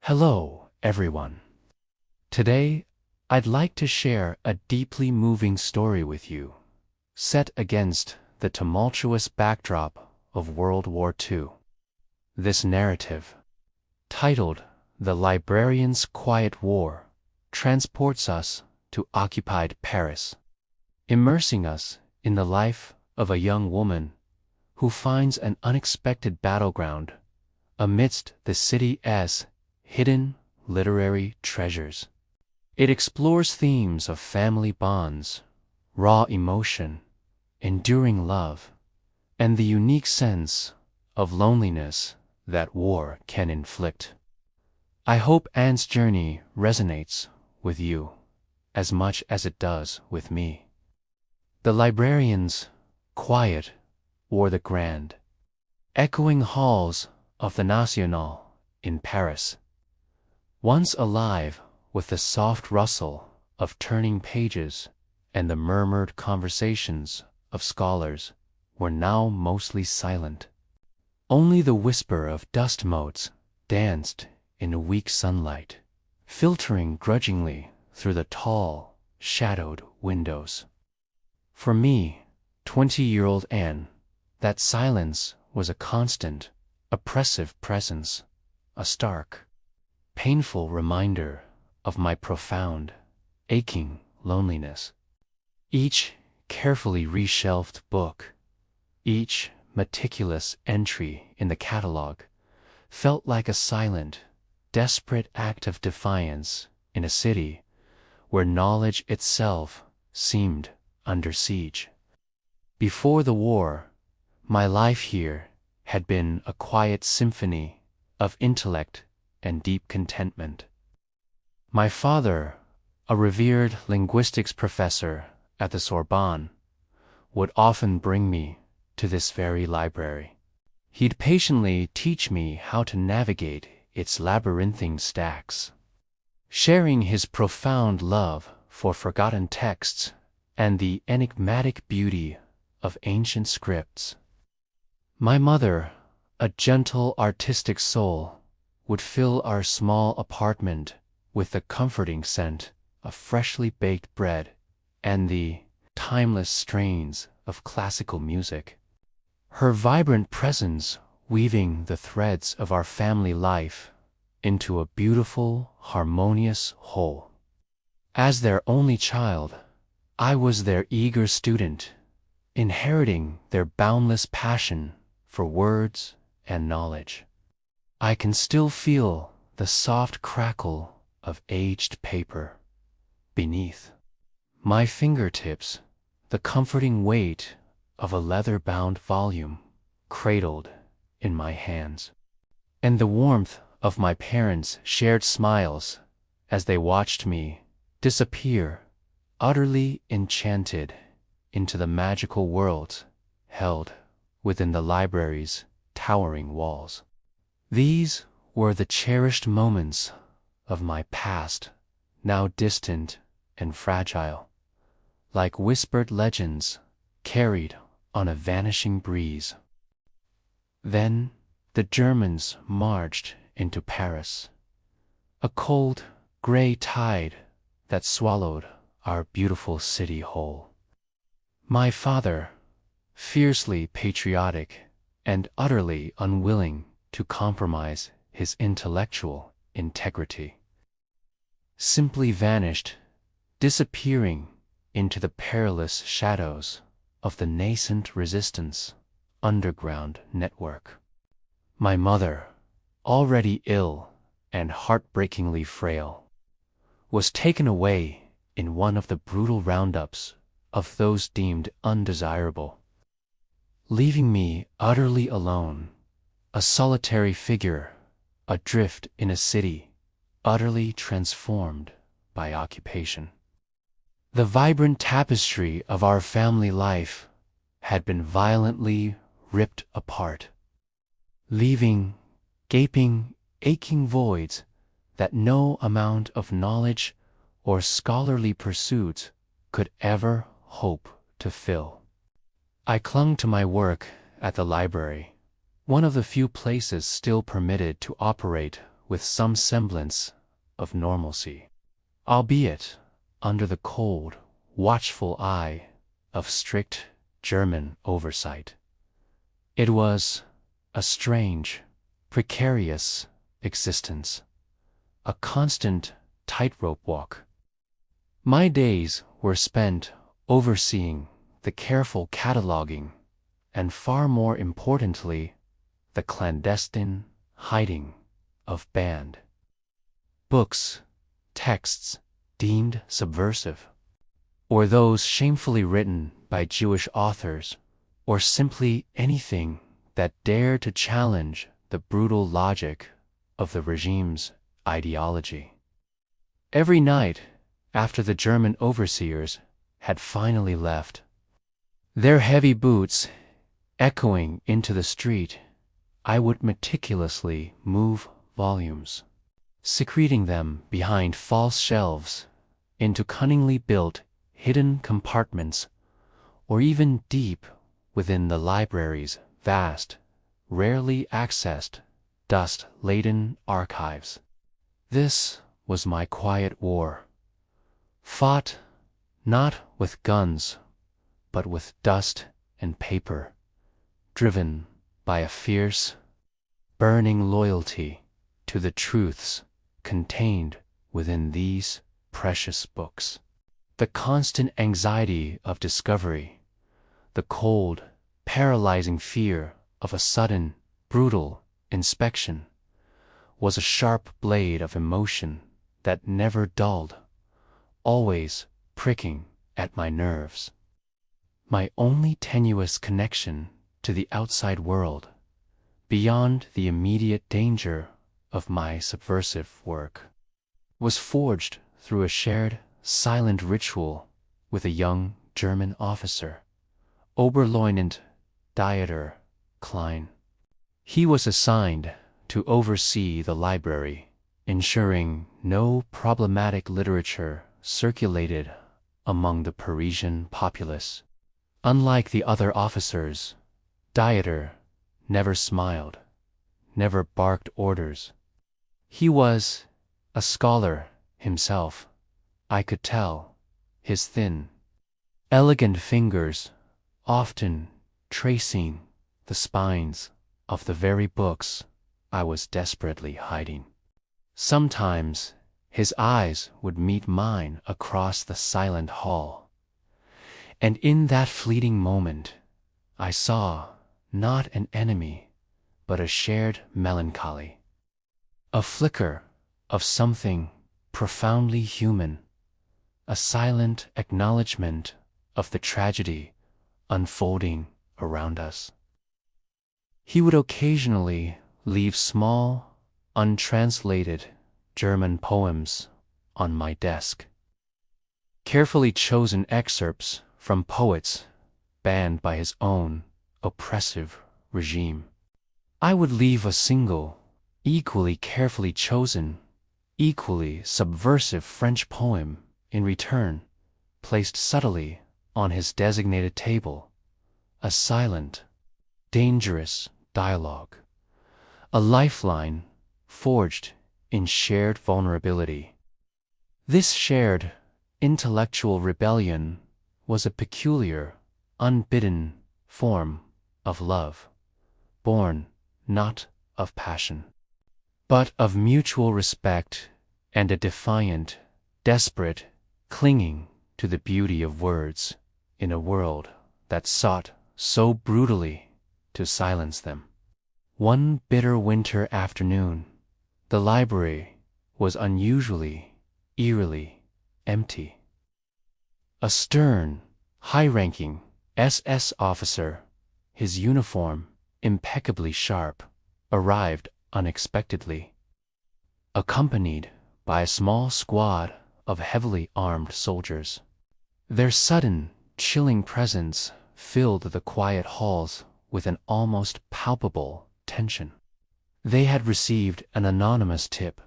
Hello, everyone. Today, I'd like to share a deeply moving story with you, set against the tumultuous backdrop of World War II. This narrative, titled The Librarian's Quiet War, transports us to occupied Paris, immersing us in the life of a young woman who finds an unexpected battleground amidst the city's hidden literary treasures. It explores themes of family bonds, raw emotion, enduring love, and the unique sense of loneliness that war can inflict. I hope Anne's journey resonates with you as much as it does with me. The librarian's quiet or the grand, echoing halls of the National in Paris, once alive with the soft rustle of turning pages and the murmured conversations of scholars, were now mostly silent. Only the whisper of dust motes danced in a weak sunlight, filtering grudgingly through the tall, shadowed windows. For me, 20-year-old Anne, that silence was a constant, oppressive presence, a stark, painful reminder of my profound, aching loneliness. Each carefully reshelved book, each meticulous entry in the catalog, felt like a silent, desperate act of defiance in a city where knowledge itself seemed under siege. Before the war, my life here had been a quiet symphony of intellect and deep contentment. My father, a revered linguistics professor at the Sorbonne, would often bring me to this very library. He'd patiently teach me how to navigate its labyrinthine stacks, sharing his profound love for forgotten texts and the enigmatic beauty of ancient scripts. My mother, a gentle artistic soul, would fill our small apartment with the comforting scent of freshly baked bread and the timeless strains of classical music. Her vibrant presence weaving the threads of our family life into a beautiful, harmonious whole. As their only child, I was their eager student, inheriting their boundless passion for words and knowledge. I can still feel the soft crackle of aged paper beneath my fingertips, the comforting weight of a leather-bound volume cradled in my hands, and the warmth of my parents' shared smiles as they watched me disappear, utterly enchanted, into the magical worlds held within the library's towering walls. These were the cherished moments of my past, now distant and fragile, like whispered legends carried on a vanishing breeze. Then the Germans marched into Paris, a cold, gray tide that swallowed our beautiful city whole. My father, fiercely patriotic and utterly unwilling to compromise his intellectual integrity, simply vanished, disappearing into the perilous shadows of the nascent resistance underground network. My mother, already ill and heartbreakingly frail, was taken away in one of the brutal roundups of those deemed undesirable, leaving me utterly alone, a solitary figure, adrift in a city utterly transformed by occupation. The vibrant tapestry of our family life had been violently ripped apart, leaving gaping, aching voids that no amount of knowledge or scholarly pursuits could ever hope to fill. I clung to my work at the library, one of the few places still permitted to operate with some semblance of normalcy, albeit under the cold, watchful eye of strict German oversight. It was a strange, precarious existence, a constant tightrope walk. My days were spent overseeing the careful cataloging and, far more importantly, the clandestine hiding of banned books, texts deemed subversive, or those shamefully written by Jewish authors, or simply anything that dared to challenge the brutal logic of the regime's ideology. Every night, after the German overseers had finally left, their heavy boots echoing into the street, I would meticulously move volumes, secreting them behind false shelves into cunningly built hidden compartments, or even deep within the library's vast, rarely accessed, dust-laden archives. This was my quiet war, fought not with guns, but with dust and paper, driven by a fierce, burning loyalty to the truths contained within these precious books. The constant anxiety of discovery, the cold, paralyzing fear of a sudden, brutal inspection, was a sharp blade of emotion that never dulled, always pricking at my nerves. My only tenuous connection to the outside world, beyond the immediate danger of my subversive work, was forged through a shared, silent ritual with a young German officer, Oberleutnant Dieter Klein. He was assigned to oversee the library, ensuring no problematic literature circulated among the Parisian populace. Unlike the other officers, Dieter never smiled, never barked orders. He was a scholar himself, I could tell, his thin, elegant fingers often tracing the spines of the very books I was desperately hiding. Sometimes his eyes would meet mine across the silent hall, and in that fleeting moment I saw not an enemy, but a shared melancholy, a flicker of something profoundly human, a silent acknowledgement of the tragedy unfolding around us. He would occasionally leave small, untranslated German poems on my desk, carefully chosen excerpts from poets banned by his own oppressive regime. I would leave a single, equally carefully chosen, equally subversive French poem in return, placed subtly on his designated table, a silent, dangerous dialogue, a lifeline forged in shared vulnerability. This shared intellectual rebellion was a peculiar, unbidden form of love, born not of passion, but of mutual respect and a defiant, desperate clinging to the beauty of words in a world that sought so brutally to silence them. One bitter winter afternoon, the library was unusually, eerily empty. A stern, high-ranking SS officer, his uniform impeccably sharp, arrived unexpectedly, accompanied by a small squad of heavily armed soldiers. Their sudden, chilling presence filled the quiet halls with an almost palpable tension. They had received an anonymous tip.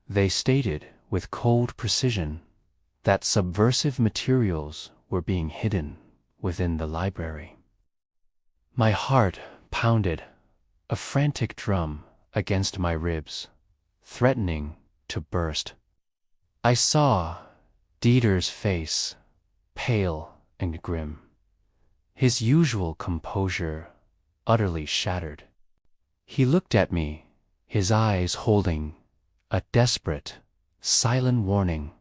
They stated with cold precision that subversive materials were being hidden within the library. My heart pounded, a frantic drum, against my ribs, threatening to burst. I saw Dieter's face, pale and grim, his usual composure utterly shattered. He looked at me, his eyes holding a desperate, silent warning,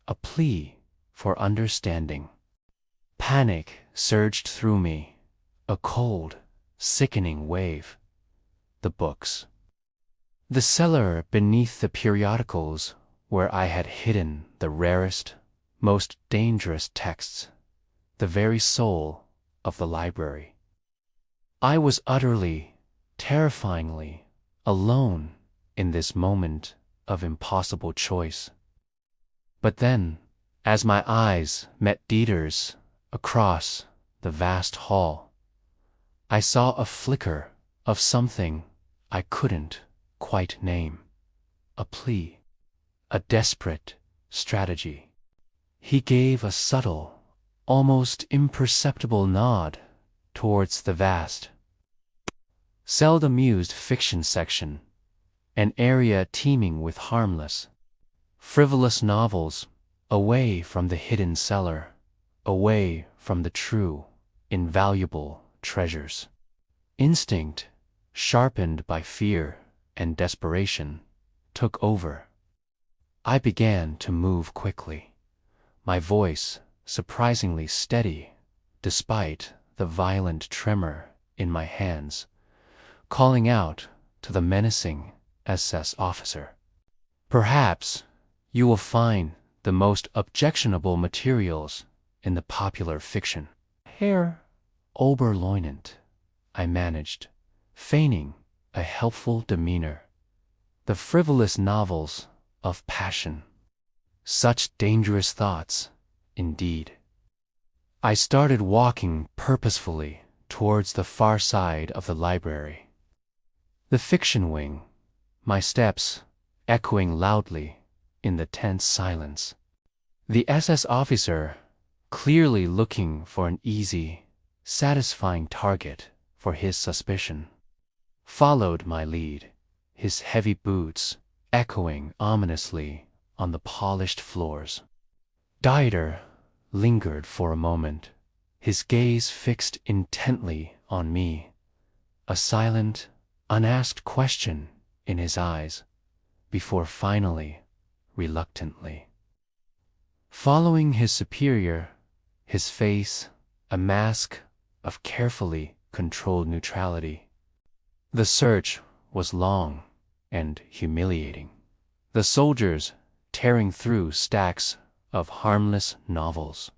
a plea for understanding. Panic surged through me, a cold, sickening wave. The books. The cellar beneath the periodicals where I had hidden the rarest, most dangerous texts, the very soul of the library. I was utterly, terrifyingly alone in this moment of impossible choice. But then, as my eyes met Dieter's across the vast hall, I saw a flicker of something I couldn't quite name, a plea, a desperate strategy. He gave a subtle, almost imperceptible nod towards the vast, seldom-used fiction section, an area teeming with harmless, frivolous novels, away from the hidden cellar, away from the true, invaluable treasures. Instinct, sharpened by fear and desperation, took over. I began to move quickly, my voice surprisingly steady despite the violent tremor in my hands, calling out to the menacing SS officer. Perhaps you will find the most objectionable materials in the popular fiction. Herr Oberleutnant, I managed, feigning a helpful demeanor. The frivolous novels of passion. Such dangerous thoughts, indeed. I started walking purposefully towards the far side of the library. The fiction wing, my steps echoing loudly in the tense silence. The SS officer, clearly looking for an easy, satisfying target for his suspicion, followed my lead, his heavy boots echoing ominously on the polished floors. Dieter lingered for a moment, his gaze fixed intently on me, a silent, unasked question in his eyes, before finally, reluctantly, following his superior, his face a mask of carefully controlled neutrality. The search was long and humiliating. The soldiers tearing through stacks of harmless novels,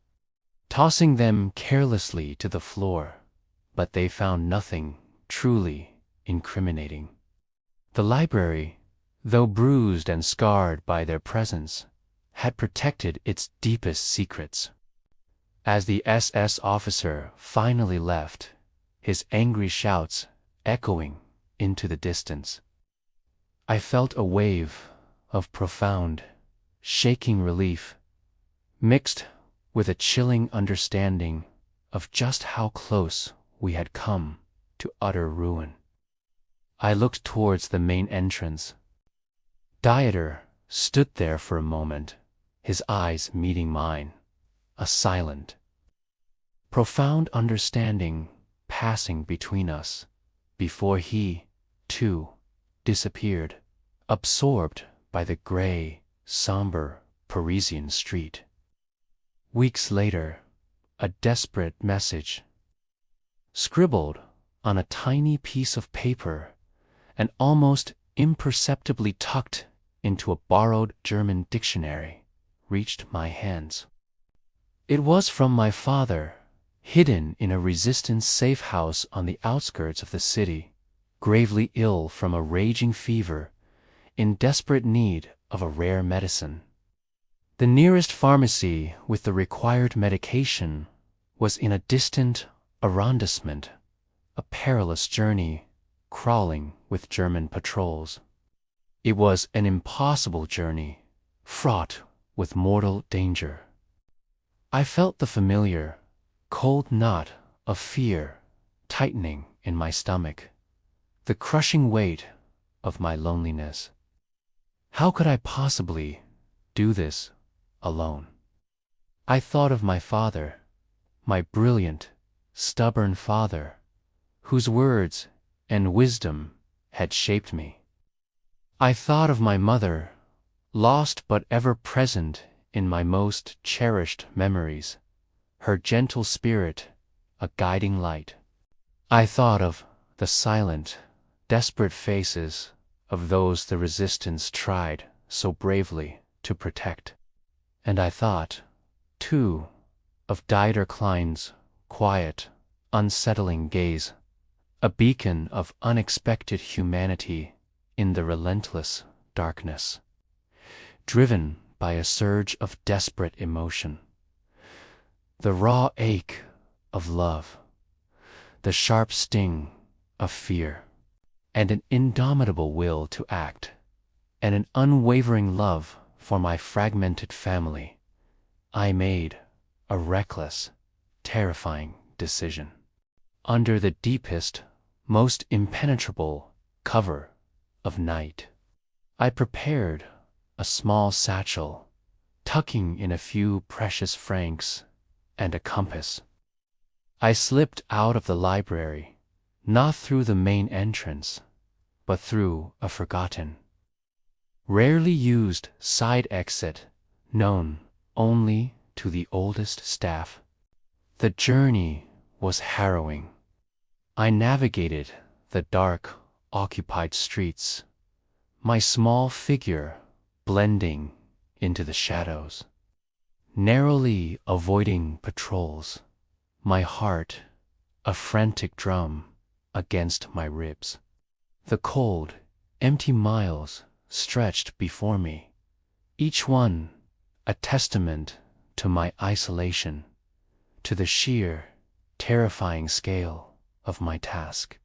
tossing them carelessly to the floor, but they found nothing truly incriminating. The library, though bruised and scarred by their presence, had protected its deepest secrets. As the SS officer finally left, his angry shouts echoing into the distance, I felt a wave of profound, shaking relief, mixed with a chilling understanding of just how close we had come to utter ruin. I looked towards the main entrance. Dieter stood there for a moment, his eyes meeting mine, a silent, profound understanding passing between us, before he, too, disappeared, absorbed by the gray, somber Parisian street. Weeks later, a desperate message, scribbled on a tiny piece of paper and almost imperceptibly tucked into a borrowed German dictionary, reached my hands. It was from my father, hidden in a resistance safe house on the outskirts of the city, gravely ill from a raging fever, in desperate need of a rare medicine. The nearest pharmacy with the required medication was in a distant arrondissement, a perilous journey, crawling with German patrols. It was an impossible journey, fraught with mortal danger. I felt the familiar, cold knot of fear tightening in my stomach, the crushing weight of my loneliness. How could I possibly do this alone? I thought of my father, my brilliant, stubborn father, whose words and wisdom had shaped me. I thought of my mother, lost but ever present in my most cherished memories, her gentle spirit a guiding light. I thought of the silent, desperate faces of those the resistance tried so bravely to protect. And I thought, too, of Dieter Klein's quiet, unsettling gaze, a beacon of unexpected humanity in the relentless darkness, driven by a surge of desperate emotion. The raw ache of love, the sharp sting of fear, and an indomitable will to act, and an unwavering love for my fragmented family. I made a reckless, terrifying decision. Under the deepest, most impenetrable cover of night, I prepared a small satchel, tucking in a few precious francs and a compass. I slipped out of the library, not through the main entrance, but through a forgotten, rarely used side exit known only to the oldest staff. The journey was harrowing. I navigated the dark, occupied streets, my small figure blending into the shadows, narrowly avoiding patrols, my heart a frantic drum against my ribs. The cold, empty miles stretched before me, each one a testament to my isolation, to the sheer, terrifying scale of my task.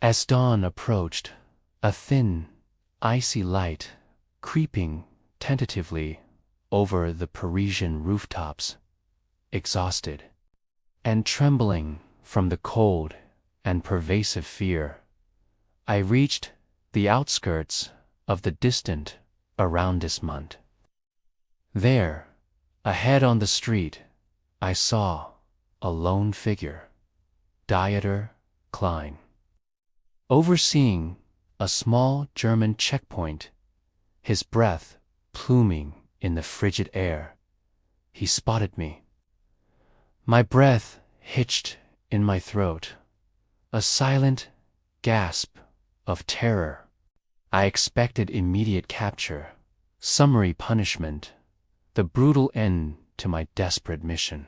As dawn approached, a thin, icy light creeping tentatively over the Parisian rooftops, exhausted and trembling from the cold and pervasive fear, I reached the outskirts of the distant arrondissement. There, ahead on the street, I saw a lone figure, Dieter Klein, overseeing a small German checkpoint, his breath pluming in the frigid air. He spotted me. My breath hitched in my throat, a silent gasp of terror. I expected immediate capture, summary punishment, the brutal end to my desperate mission.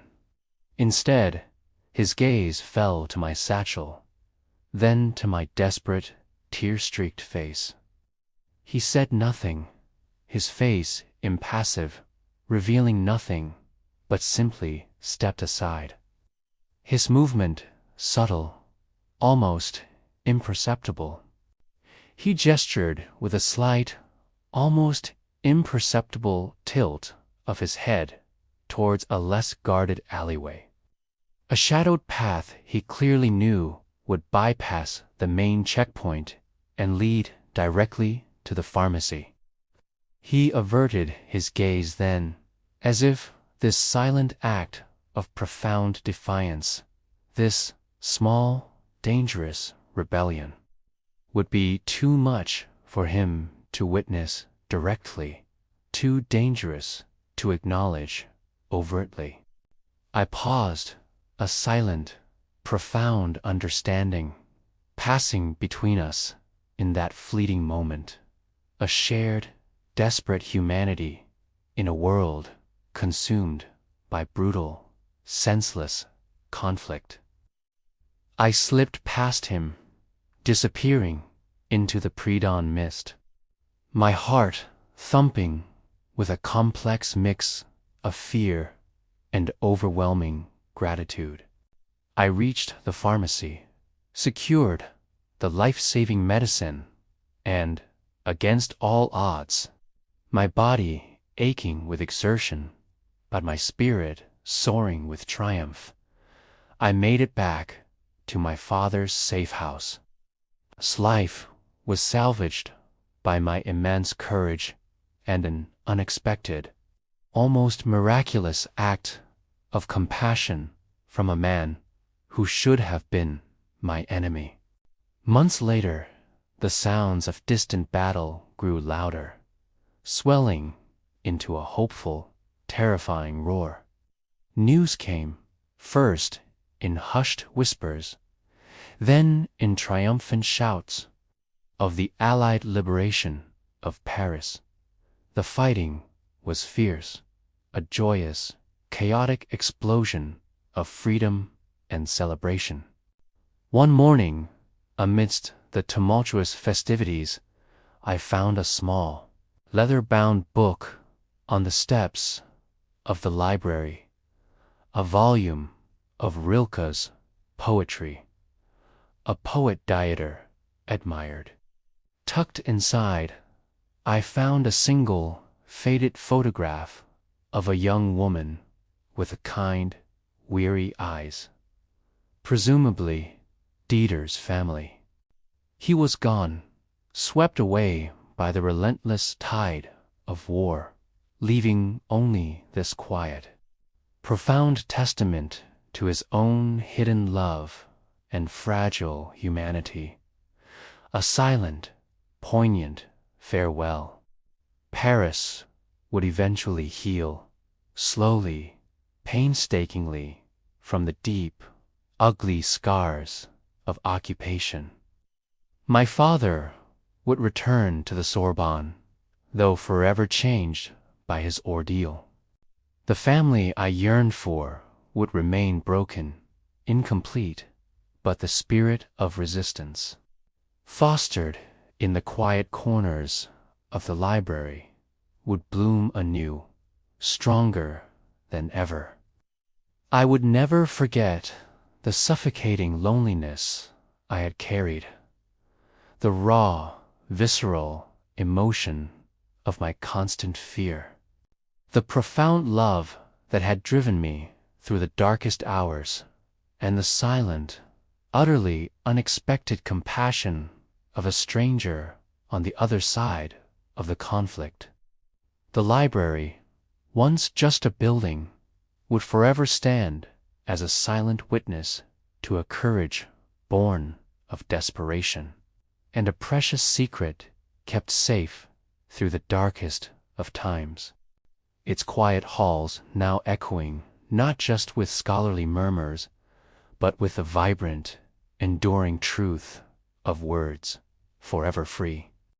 Instead, his gaze fell to my satchel, then to my desperate, tear-streaked face. He said nothing, his face impassive, revealing nothing, but simply stepped aside. His movement subtle, almost imperceptible. He gestured with a slight, almost imperceptible tilt of his head towards a less guarded alleyway. A shadowed path he clearly knew would bypass the main checkpoint and lead directly to the pharmacy. He averted his gaze then, as if this silent act of profound defiance, this small, dangerous rebellion, would be too much for him to witness directly, too dangerous to acknowledge overtly. I paused, a silent, profound understanding passing between us in that fleeting moment, a shared, desperate humanity in a world consumed by brutal, senseless conflict. I slipped past him, disappearing into the pre-dawn mist, my heart thumping with a complex mix of fear and overwhelming gratitude. I reached the pharmacy, secured the life-saving medicine, and, against all odds, my body aching with exertion, but my spirit soaring with triumph, I made it back to my father's safe house. His life was salvaged by my immense courage and an unexpected, almost miraculous act of compassion from a man who should have been my enemy. Months later, the sounds of distant battle grew louder, swelling into a hopeful, terrifying roar. News came, first in hushed whispers, then in triumphant shouts, of the Allied liberation of Paris. The fighting was fierce, a joyous, chaotic explosion of freedom and celebration. One morning, amidst the tumultuous festivities, I found a small, leather-bound book on the steps of the library, a volume of Rilke's poetry, a poet Dieter admired. Tucked inside, I found a single, faded photograph of a young woman with kind, weary eyes. Presumably, Dieter's family. He was gone, swept away by the relentless tide of war, leaving only this quiet, profound testament to his own hidden love and fragile humanity. A silent, poignant farewell. Paris would eventually heal, slowly, painstakingly, from the deep, ugly scars of occupation. My father would return to the Sorbonne, though forever changed by his ordeal. The family I yearned for would remain broken, incomplete, but the spirit of resistance, fostered in the quiet corners of the library, would bloom anew, stronger than ever. I would never forget the suffocating loneliness I had carried, the raw, visceral emotion of my constant fear, the profound love that had driven me through the darkest hours, and the silent, utterly unexpected compassion of a stranger on the other side of the conflict. The library, once just a building, would forever stand as a silent witness to a courage born of desperation, and a precious secret kept safe through the darkest of times. Its quiet halls now echoing not just with scholarly murmurs, but with the vibrant, enduring truth of words forever free.